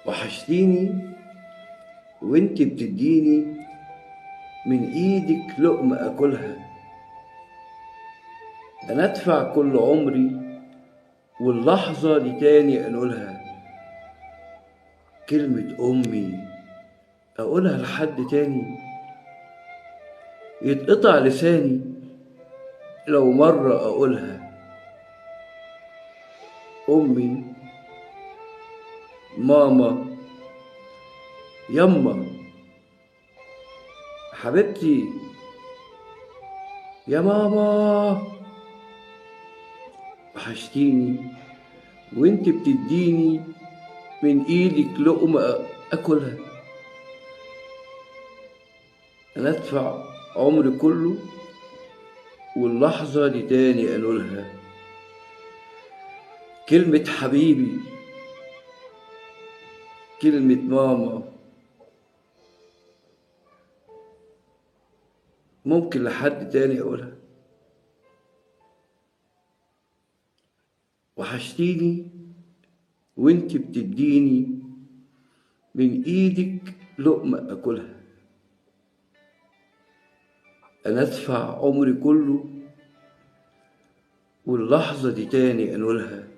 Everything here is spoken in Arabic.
وحشتيني وانت بتديني من ايدك لقمة اكلها. انا ادفع كل عمري واللحظة دي تاني انقلها. كلمة امي اقولها لحد تاني، يتقطع لساني لو مرة اقولها. امي، ماما، يما، حبيبتي، يا ماما. وحشتيني وانت بتديني من ايدك لقمة اكلها. انا ادفع عمري كله واللحظة دي تاني انولها. كلمة حبيبي، كلمة ماما، ممكن لحد تاني اقولها. وحشتيني وانت بتديني من ايدك لقمة اكلها. انا ادفع عمري كله واللحظة دي تاني انولها.